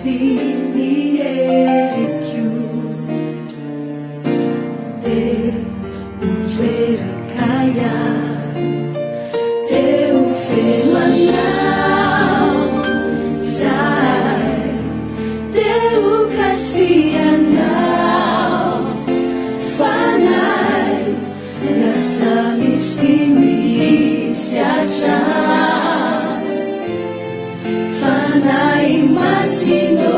Sinieriku Te ujera kaya Te ufelanau Sai Te ukasianau Fanai Ngasami sini siacha Fanai masino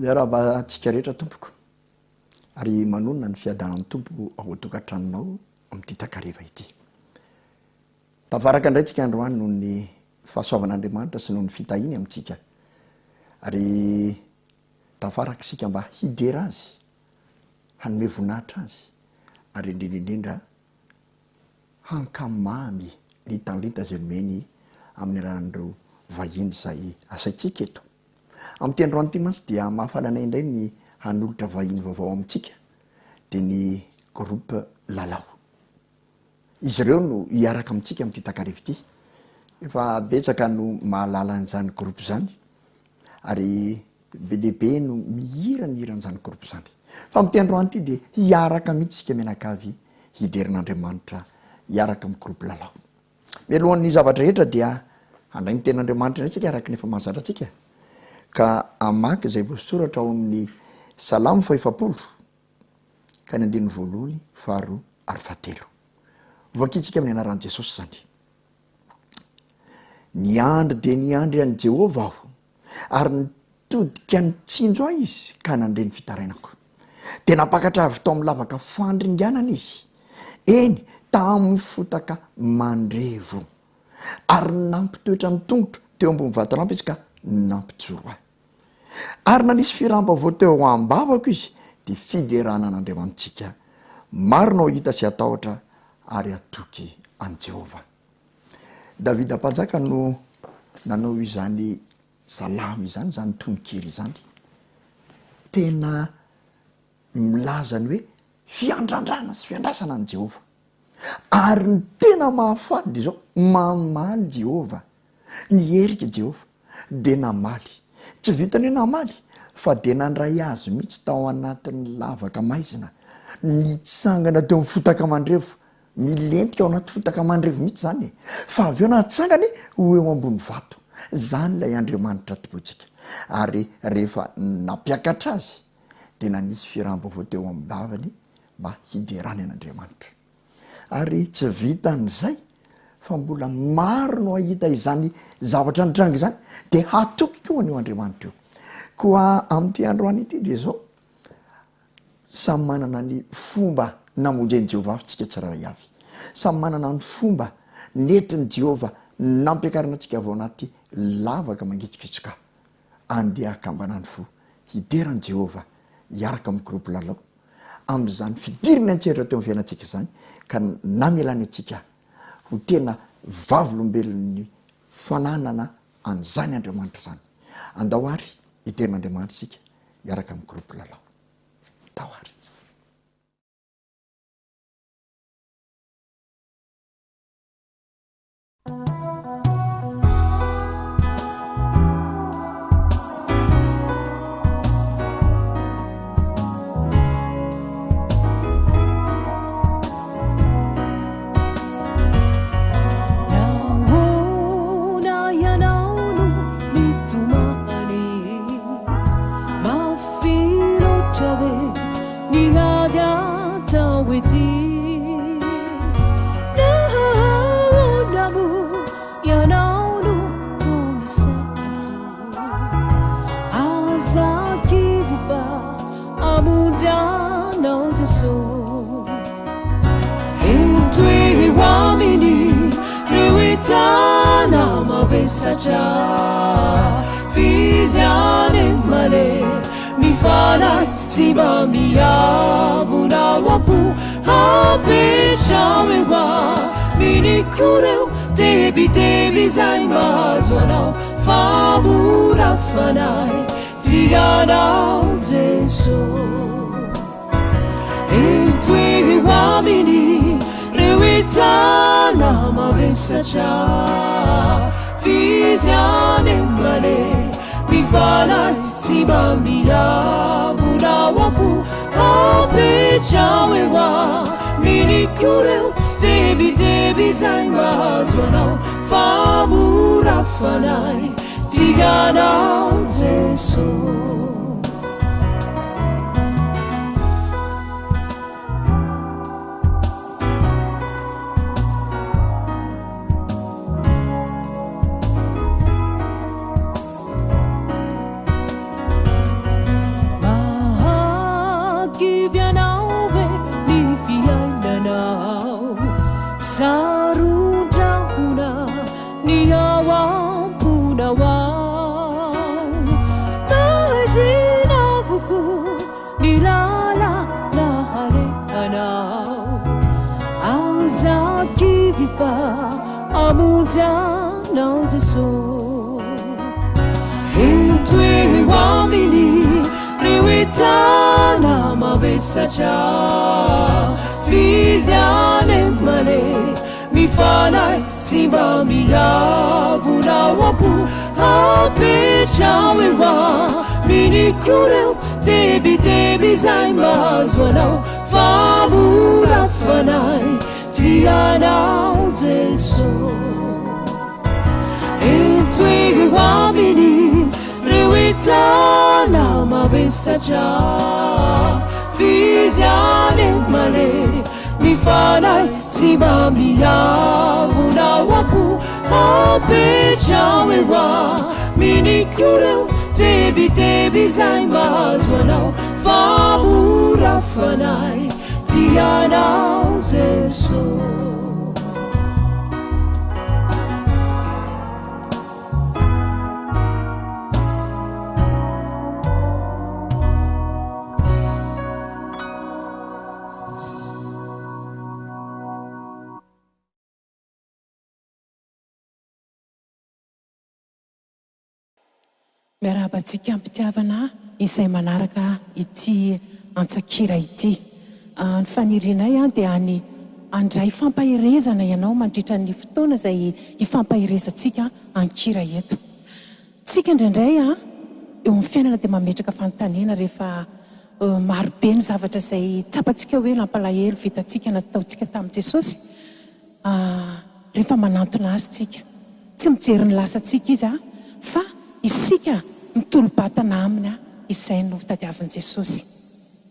miaraba antsika rehetra tompoko ary manonona ny fiadanan'ny tompo ao atokantranonao amin'ity takariva ity. Tavaraka indray tsika androany noho ny fahasoavan'Andriamanitra sy noho ny fitahiny amintsika ary tafaraka isika mba hidera azy, hanome voninahitra azy ary indrindraindrindra hankamamy ny talenta izay nomeny amin'ny alalan'ireo vahiny izay asaintsika eto. Amin'ity androany ity mantsy dia mahafalanay indray ny hanolotra vahiny vaovao amintsika dia ny groupe Lalao. Izy ireo no hiaraka amintsika amin'ity takariva ity. Efa betsaka no mahalala an'izany groupe izany ary be deaibe no mihirana an'izany groupe izany. Fa amin'ity androany ity dia hiaraka mihitsy isika menakavy hiderin'Andriamanitra hiaraka amin'ny groupe Lalao. Mialohan'ny zavatra rehetra dia handray ny ten'Andriamanitra indray tsika araka ny efa mahazatra antsika. Ka amaky izay voasoratra ao amin'ny Salamo 100 ka ny 1 faharoa ary fahatelo. Voakitsika amin'ny anaran'i Jesosy zany. Niandry dia niandry an'i Jehovah aho ary nitodika nitsinjo ahy izy ka nandre ny fitarainako. Dia napakatra avy tao amin'ny lavaka fandringanana izy. Eny tamin'ny fotaka mandrevo ary nampitoetra ny tongotro teo ambony vatalampy izy ka nampijoro ahy. Ary nanisy firamba-vo teo ambavako izy dia fiderana an'Andriamanitsika. Maro no hita sy atahotra ary atoky an' Jehovah. Davida mpanjaka no nanao izany salamo izany, izany tononkiri izany. Tena milaza ny hoe fiandrandrana sy fiandrasana an' Jehovah. Ary ny tena mahafaly dia zao, mamaly Jehovah, niherika Jehovah dia namaly. Tsy vitany hoe namaly fa dia nandray azy mihitsy tao anatin'ny lavaka maizina, nitsangana teo amin'ny fotaka mandrevo, milentika ao anaty fotaka mandrevo mihitsy zany. Fa avy eo natsangany ho eo ambony vato. Zany ilay Andriamanitra topotsika. Ary rehefa nampiakatra azy dia nanisy firamba-vo teo amin'ny davany mba hiderany an'Andriamanitra. Ary tsy vitan'izay fa mbola maro no ahita izany zavatra nitranga izany dia hatoky koa an'io Andriamanitra io. Koa amin'ity androany ity dia zao samy manana ny fomba namonjeny Jehovah tsika tsiraray avy. Samy manana ny fomba nentin' Jehovah nampiakarina antsika avy ao anaty lavaka mangitsikitsika. Andeha akambana ny fo hideran' Jehovah hiaraka amin'ny groupe Lalao amin'izany fidiriny antsehatra teo amin'ny fiainantsika izany ka namelany antsika ho tena vavolombelon'ny fananana an'izany Andriamanitra izany. Andao ary hiderin'Andriamanitra isika hiaraka amin'ny groupe Lalao. Andao ary. Fiziane male mi fala si bambia vuna wapu hape shawewa mini kureu tebi zai mazwana famura fanai tiana Jesu entui uomini rewitana mavesacha Fiziane male mi fala si bambia vuna wapu hape chawewa mini kureu tebi zai mazwana famura fanai tigana Jesu. rehefa amonjanao Jesosy entoe ho aminy reo entana mavesatra fizyany mane mifanay sy mba mihavona oampo apetrao eoa minikro reo tebiteby zay mahazo anao famolafanay tianao Jesosy entoe ho aminy reo entana mavesatra fizyany mane mifanay sy mba mihavona oampo apetrao eoa minikro reo tebiteby zay mahazo anao famolafanay tianao Jesosy miarabantsika ampitiavana izay manaraka ity antsakira ity ny fanirinay dia any andray fampahirezana ianao mandritra ny fotoana izay hifampahirezantsika ankira eto tsika indraindray eo amin'ny fiainana dia mametraka fanontaniana rehefa marobe ny zavatra izay tsapantsika hoe lampalahelo vitantsika nataontsika tamin'i Jesosy rehefa manantona azy tsika tsy mijery ny lasantsika izy fa isika mitolo-batana aminy izay no tadiavin'i Jesosy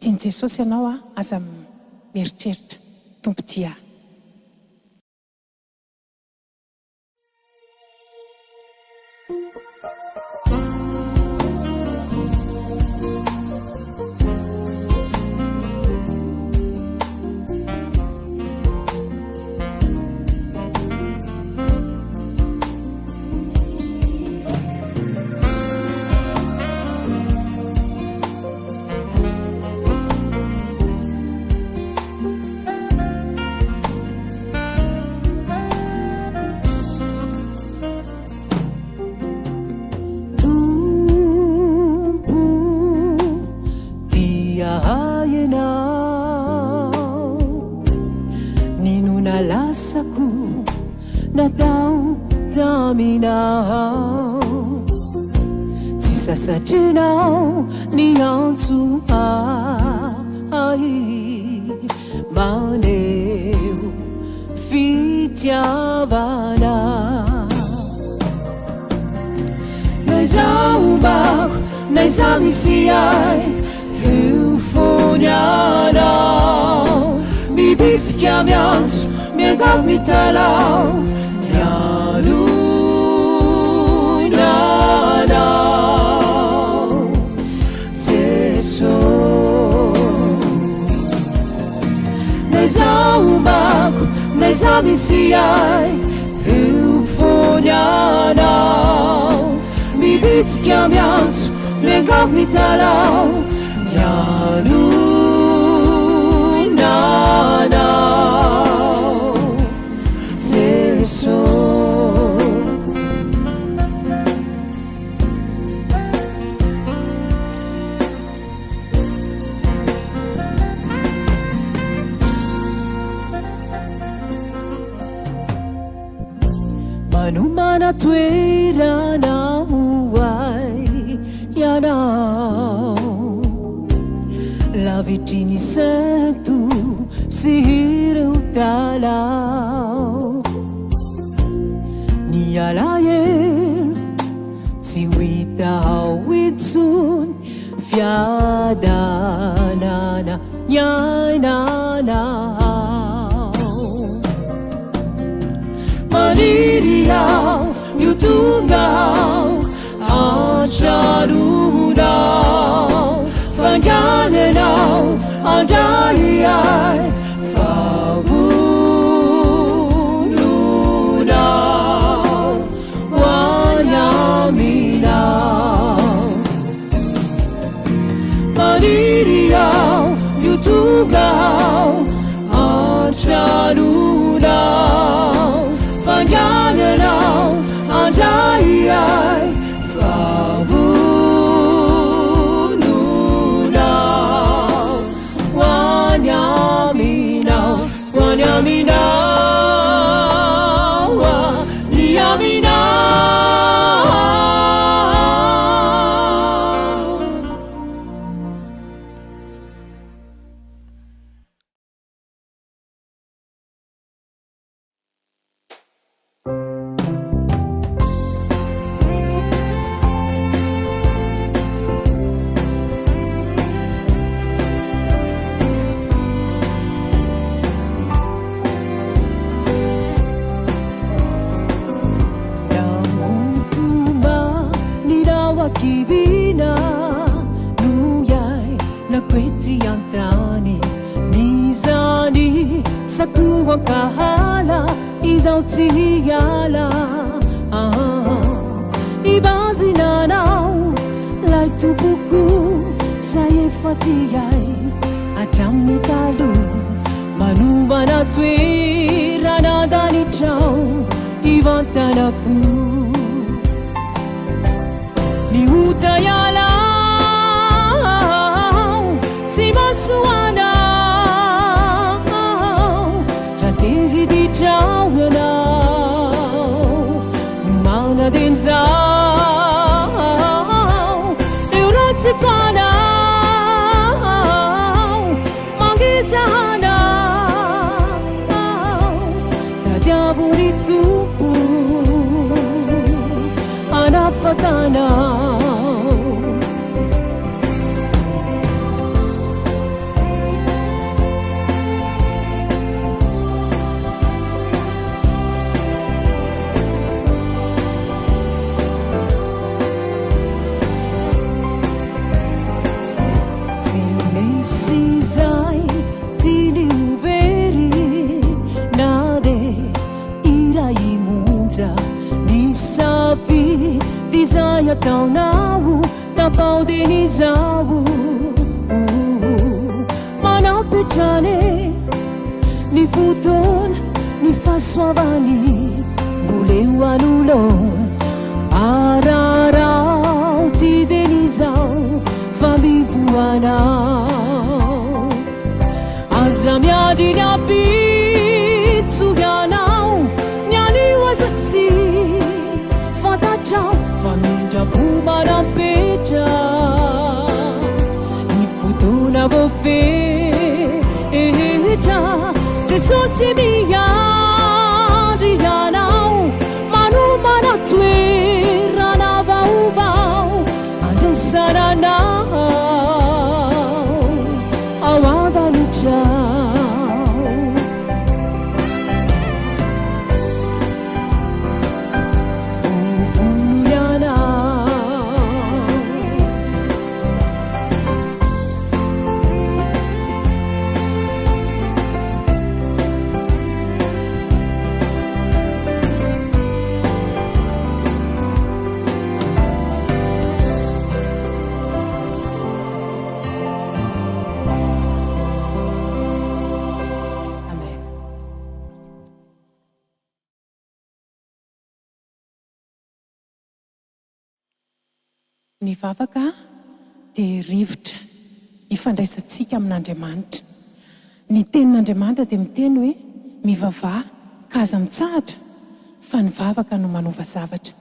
tiany Jesosy ianao aza mieritreritra tompo tia natao taminao tsy sasatrinao ny antso ai maneho fitiavana naizao mbako naiza misy ai eo fony anao mibitsika miantso miangavo mitalao Nanao Jesosy naizao mbako naiza misy ai eo fony anao mibitsika miantso miangavo mitalao nanao Jesosy manomana toerana hoay ianao lavitry ny santo sy ireo talao ny alahelo tsy ho hita ao intsony fiadanana ny ainanao maniry ao mihotonga ao antranonao fangananao andray ay favononao hoanyaminao maniry ao mihotonga ao antranonao kivina nuyai na kweti yantani nizani sakuwa kahala izautiyala ibazi nanau lai tubuku saya fatiyai atamni talu manubana twirana dani chau ivantanaku ni utayala simasuana ratiri di chawna numana denzau eurotifana mangijana tajavuritu anafatana Sizai tini uveri nade irai munja ni safi desire tau nau tapau de ni zau mana pichane ni futon ni faswavani bulewalulon ararau ti de ni zau famivuana azamiadi na pitsuganau nyani wazatsi fatachau faminja pumana pecha ifutuna vofe echa tesosimia diganau manu mana twirana vauvau andesarana awada lucha uvuniana ny vavaka dia rivotra ifandraisantsika amin'Andriamanitra. Ny tenin'Andriamanitra dia miteny hoe mivavaha ka aza mitsahatra fa ny vavaka no manova zavatra.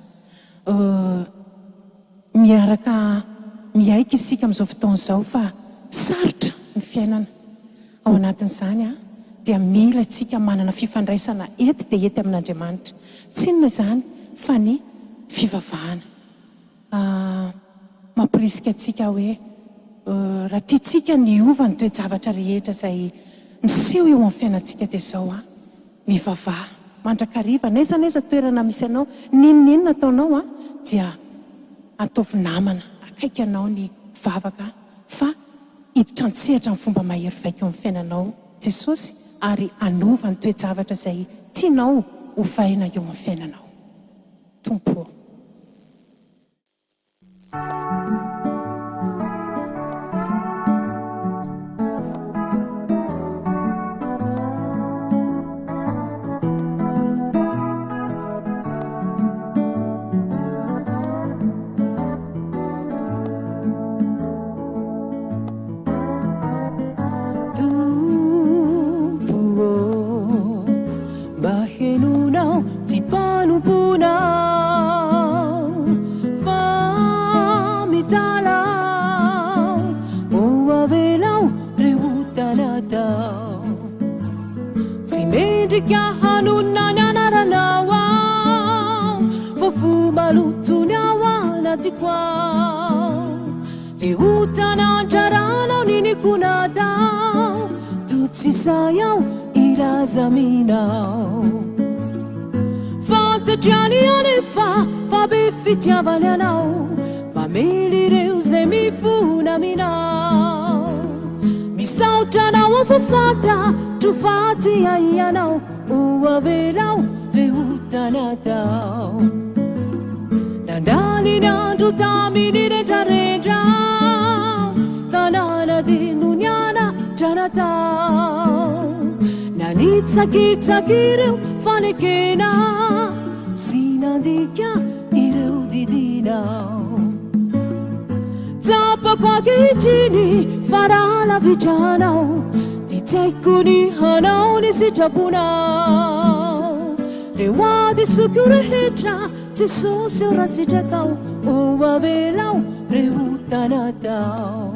Miaraka miaika isika amin'izao fotoana izao fa sarotra ny fiainana. Ao anatin'izany dia mila isika manana fifandraisana ety dia ety amin'Andriamanitra. Tsy inona izany fa ny fivavahana. Mampirisika antsika hoe raha tiantsika ny ova ny toe-javatra rehetra izay miseho eo amin'ny fiainantsika dia izao mivavaha mandrakariva naiza toerana misy anao ninona ataonao dia ataovy namana akaiky anao ny vavaka fa hiditra antsehatra amin'ny fomba mahery vaika eo amin'ny fiainanao Jesosy ary anova ny toe-javatra izay tianao hovaina eo amin'ny fiainanao. Tompo. Sayau irazaminau Fanta gianni ane fa befitia valianau Mame kaminao misautanao afafata tufati aianao uaverao reutanatao nandalinandro taminiretraredrao tanana dinunyana tranatao nanitsakitsakireo fanekena sinandika ireo didinao tapakakitrini faralavitranao titsaikoni hanao ni sitraponao rewady soko rehetra jesosy eo raha sitrakao oavelao rehotanatao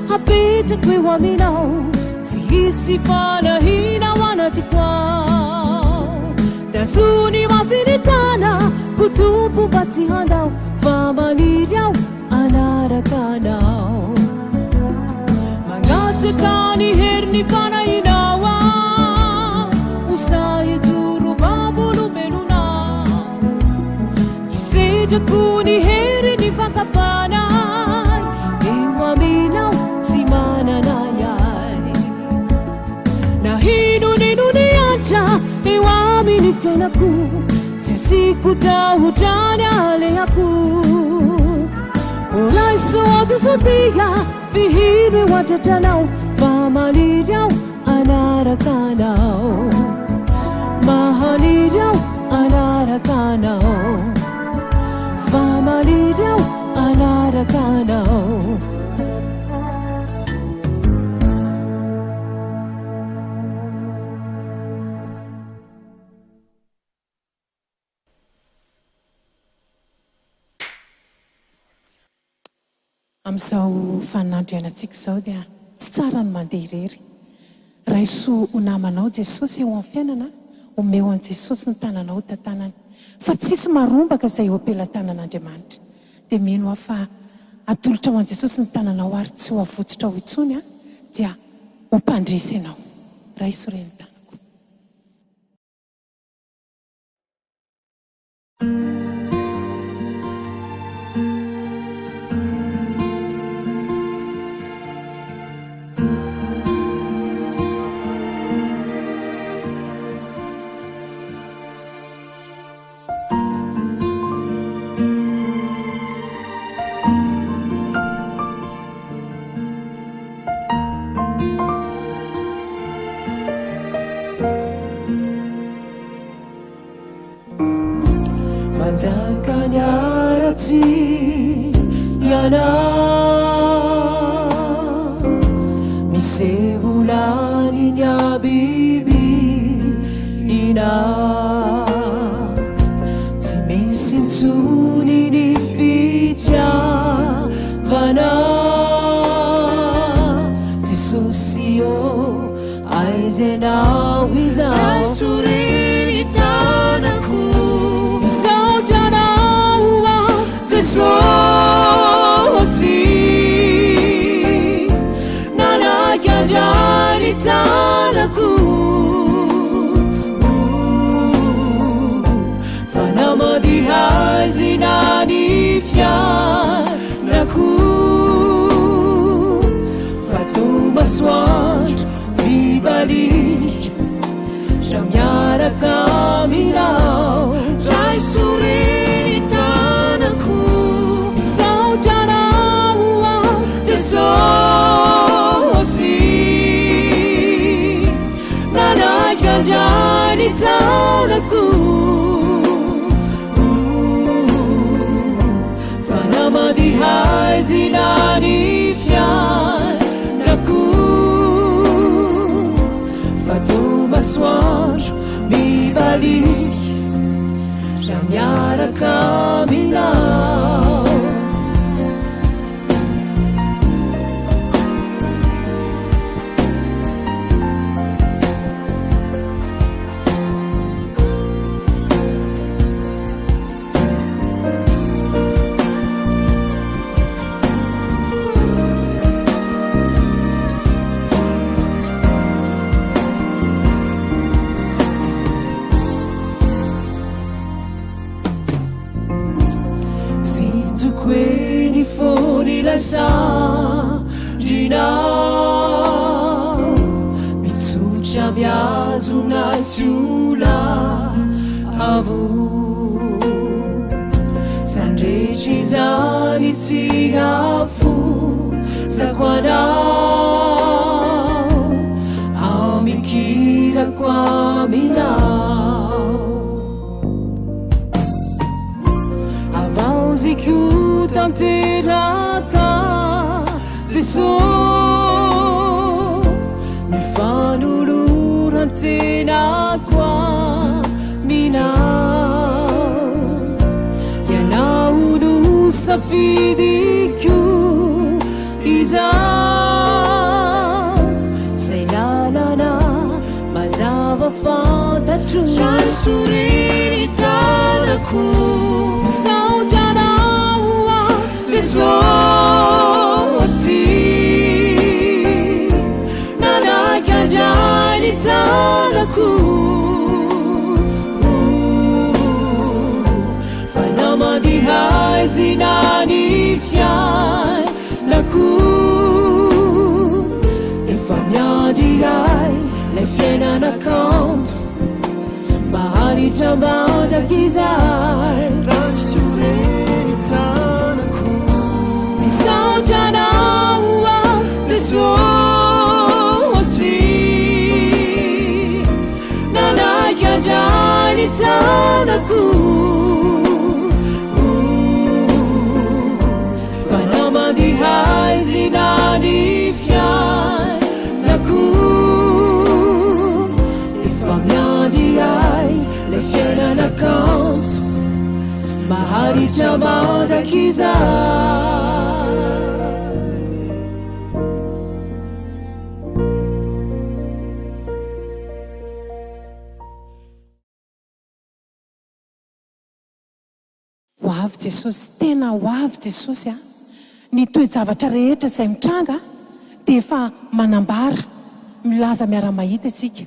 hapita kwewaminao sihisifana hina wanatikwao dasuni mafinitana kutupu batihandao famaliriao anarakanao mangatekani herni fana inawa usaye juru babulu menuna isejakuni herini fakapana iwaminifyanaku tesikutahutanyale yaku olaisowatesotiya vihirwe watatanao famalirao anarakanao mahalirao anarakanao famalirao anarakanao amin'izao fanandrianantsika izao dia tsy tsara ny mandeha irery raisoa ho namanao jesosy eo amin'ny fiainana omeo an' jesosy ny tananao tantanany fa tsisy marombaka izay eo ampelantanan'Andriamanitra dia mino aho fa atolotra ho an' jesosy ny tananao ary tsy ho avotsitra ho itsony dia ho mpandresy ianao raiso reny tanako Zakanyaratsy yana misehulani nyabibi ina tsy misy ntsony ny fitiavana Jesosy io aizenao izao Jesosy nanakyandrany tanako fanamadihazinany fianako fatomasoandro mibalitra ra miaraka aminao raisoreny tanako Jesosy tanaku fanamadi hai zinani fianaku fatoma soandro mivalik da miaraka aminao Queni fuori la sandina mitsucha miazuna sula avu sandrechizani siafu sakwana amikira kwa minao avauziku tanteraka teso mifanulurantena kwa minao yanaulu safidiku iza sailalana mazava fantatu shansuritanaku saujana so si nana kajani tanaku fanamadi hai zinani fiai naku ifamyadi hai le fiena na count mahali tabada kizai saujana wa teso si nana kajani tanaku fanamadi hai zinani fiai naku ifamyadi hai le fiena na count mahali tabada kizai hoavy Jesosy tena hoavy Jesosy ny toe-javatra rehetra izay mitranga dia efa manambara milaza miara-mahita isika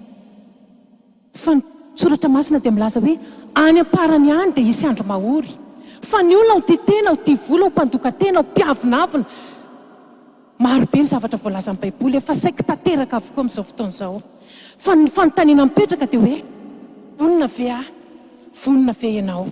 fa ny soratra masina dia milaza hoe any am-parany any dia isy andro mahory fa ny olona ho tia tena ho tia vola ho mpandoka tena ho mpiavinavina maro be ny zavatra voalaza amin'ny baiboly efa saika tanteraka avokoa amin'izao fotoana izao fa ny fanontaniana mipetraka dia hoe vonona ve vonona ve ianao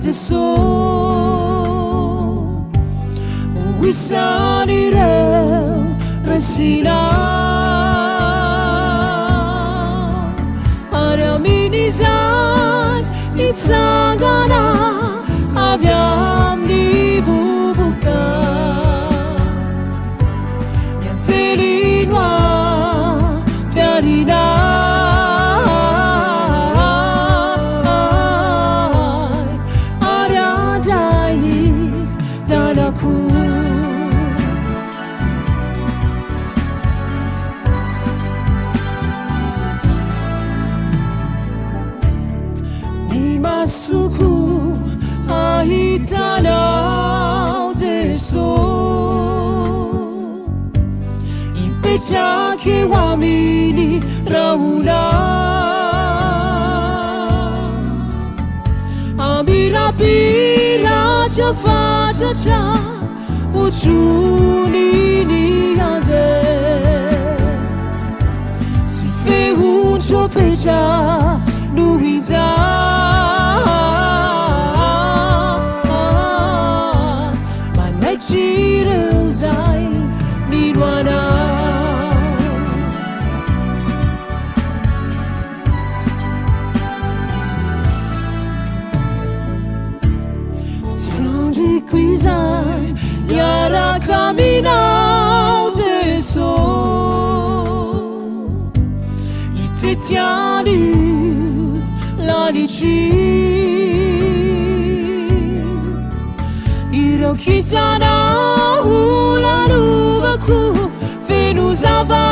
Jesús, wisanireu resina, araminizan itsangana aviam dibubuka, yantelinwa pianina. Suku chake wamini rauna Amira bila chafatata Uchuni ni ande Sife unto peja Nuhiza Manachira uzai Nirwana Quizan yara caminau teso itetiani lanici irokitana ulanuvaku venuzava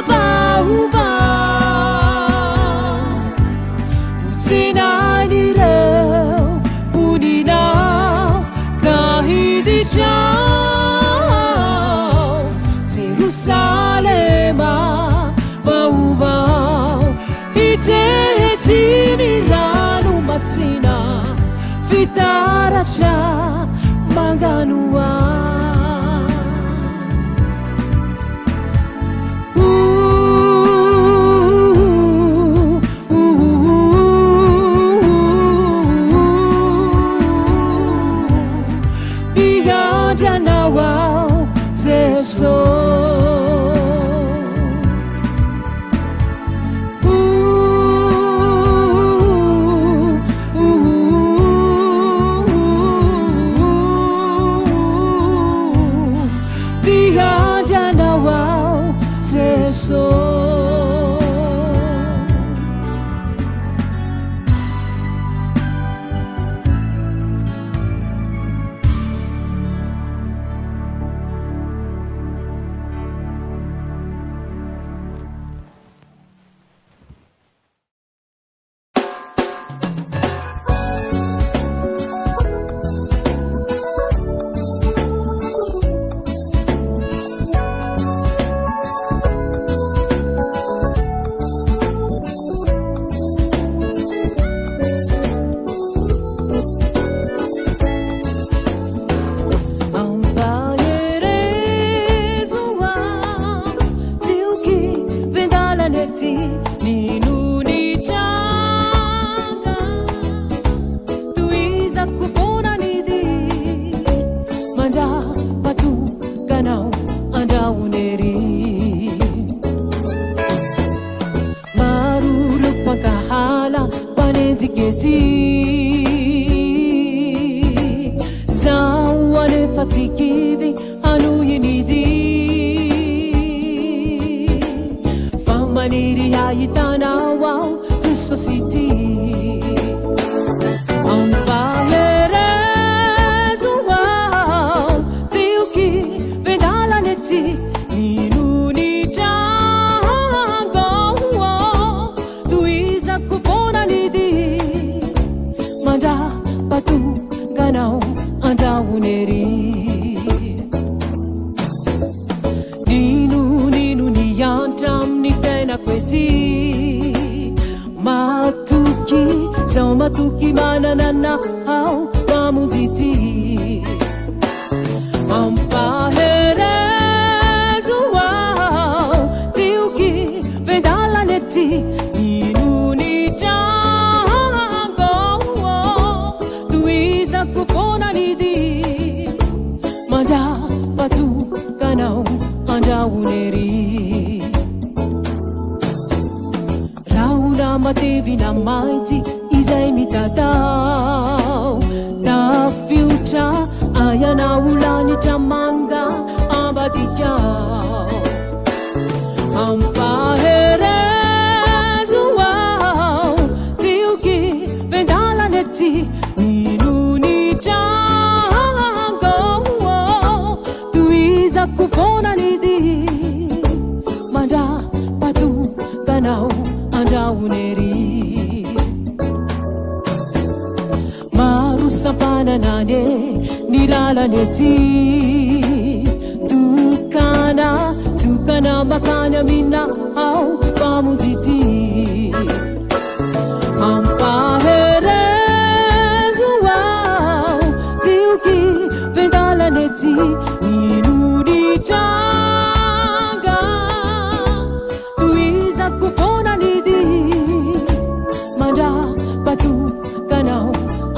bauva usinanire punina Jerusalema vau Iteheti ranu masina Fitaracha manganua Wow, so Fatikivi anu yinidi Famaniri haitana wow Tisositi Ampaherezu wow Tiuki vedala neti Ninuni jango wow Tuiza kupona nidi Manda batu ganau anda uneri Ninu niyantam ni fena kweti Matuki Sao matuki mananana Hau mamujiti Ampaherezu wow Tiuki vedala neti Ninu ni jango Tuiza kupona nidi Manja batu kanau anda uneri Rauna matevi na maiti izai mitadau Da future ayana ulani tamanga abadikau Ampaherezu wow Tiuki vendala neti Ninuni jango Tuiza kupona nidi Manda batu kanau anda uneri Marusapana nane nilala neti Tukana kana makana mina au pamujiti ampaherezu au tiuki vendala neti inuditanga tuiza kufona nidi manda batu kanau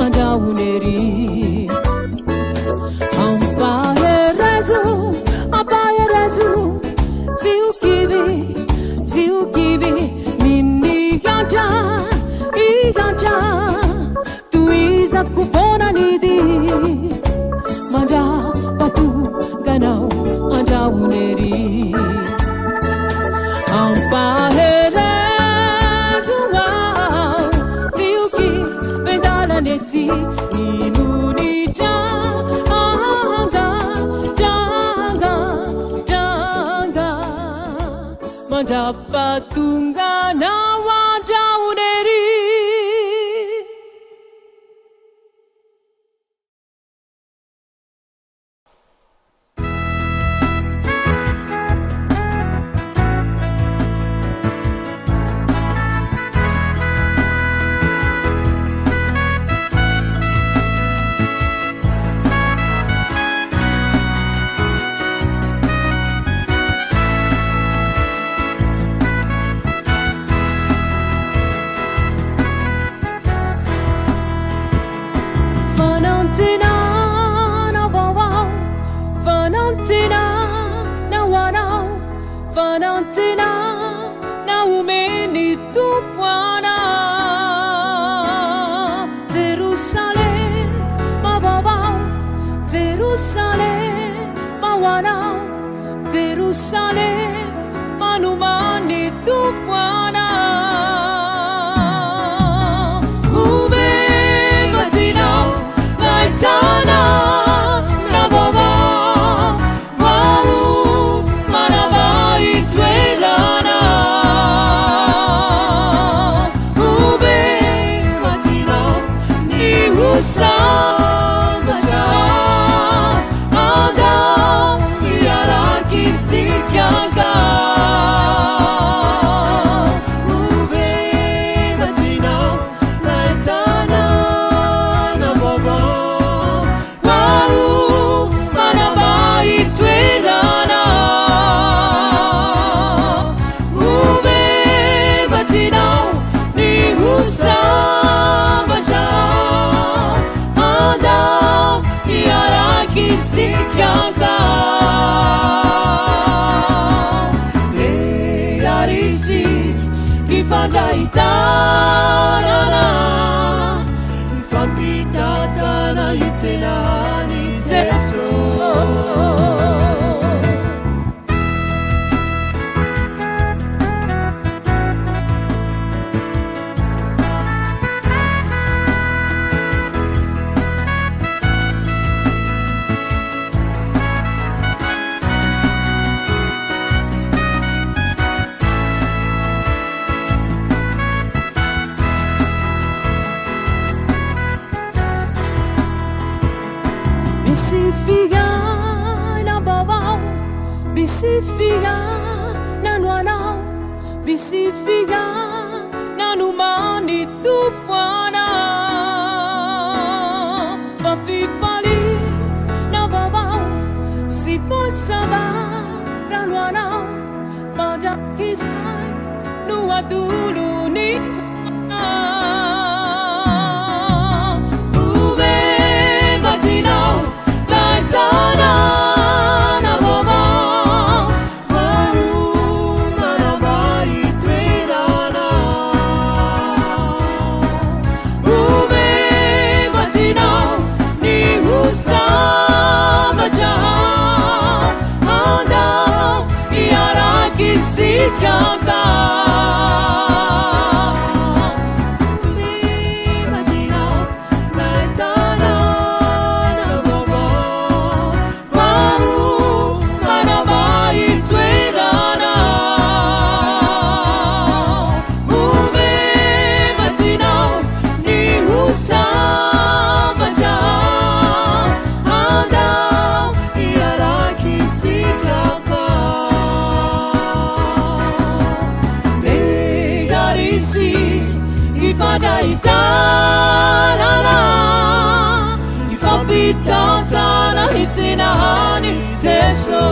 andawuneri ampaherezu tiukivi nini yanta iganta tuiza kufona nidi manda batu ganau andawuneri ampaherezu au tiuki vendala neti inunita Mandapatunga na wadauneri Fanantina na umeni tu Bwana Jerusalem mababao Jerusalem mawanao Jerusalem manumani tu Bwana Uve matina laitana na baba Samaja ada yaraki sikyaga uve matina laitana na baba kwau manabai twelana uve matina ni husamaja Sikyaga le arisi kifanda itanana ifambita tana itselani zeso Bisifiga na babao, bisifiga na nwanao, bisifiga na numani tu Bwana. Vafifali na babao, sipo saba na nwanao, pada kisai nuadulu ni Sikyaga anga itanana ifampitantana hitsinahany Jesu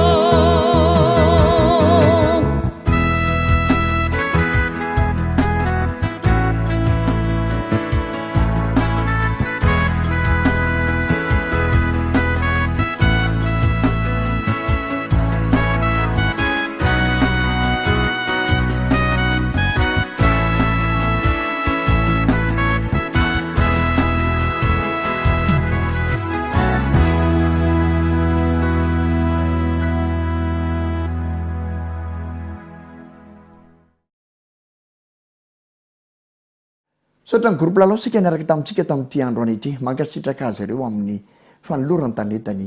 sotra ny groupe lalao sika niaraka tamintsika tamin'ity andro any ity mankasitraka azy ireo amin'ny fanolorany tanetany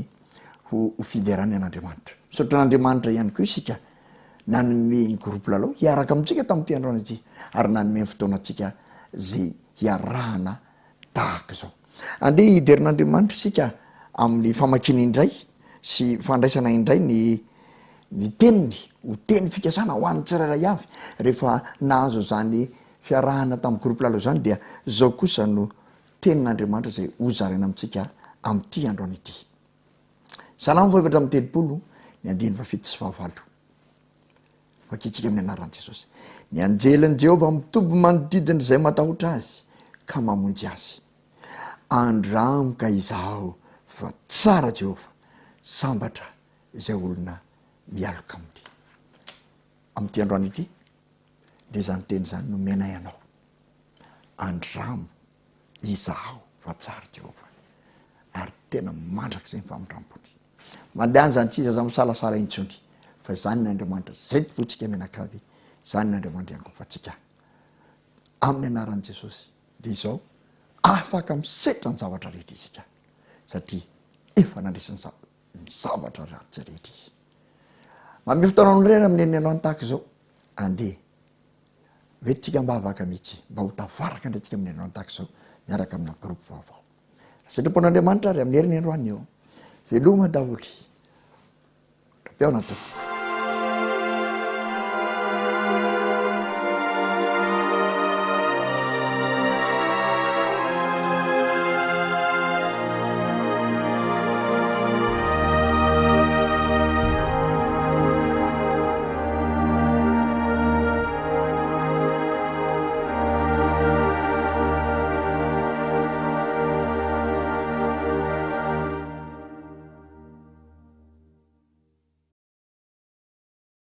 ho fiderany an'Andriamanitra sotra n'Andriamanitra ihany koa isika nanome ny groupe lalao hiaraka amintsika tamin'ity andro any ity ary nanome ny fotoanantsika zay hiarahana tahaka zao andeha hiderin'Andriamanitra isika amin'ny famakiny indray sy fandraisana indray ny teniny ho teny fikasana ho an'ny tsirairay avy rehefa nahazo zany fiarahana tamin'ny groupe lalao zany dia zao kosa no tenin'Andriamanitra zay hozaraina amintsika amin'ity andro any ity salamo voevatra amin'ny telopolo ny andiny fafito sy fahavalo fakitsika amin'ny anaran'i Jesosy ny anjelin'i Jehovah mitoby manodidina izay matahotra azy ka mamonjy azy andramoka izaho fa tsara Jehovah sambatra izay olona mialoka aminy amin'ity andro any ity de zany teny zany no mena ianao andramo izaho fa tsara Jehovah ary tena mandraka zay mifamindram-pony mandehany zany tsy izy aza misalasala intsony fa zany n'Andriamanitra zay votsika menakavy zany n'Andriamanitra ihany koa fa tsika amin'ny anaran'i Jesosy de izao afaka misetra ny zavatra rehetra isika satria efa nandrisiny zavatra ratsy rehetra izy mame fotoanan'ny rena amin'ny eny anoany tahaka izao andeha vetytsika mba havaka mihitsy mba ho tavaraka indraytsika amin'ny androany tahaka izao miaraka amina groupe vaovao sitrapon'Andriamanitra ary amin'ny herin'ny androany eo veloma daholo rapeona tompoko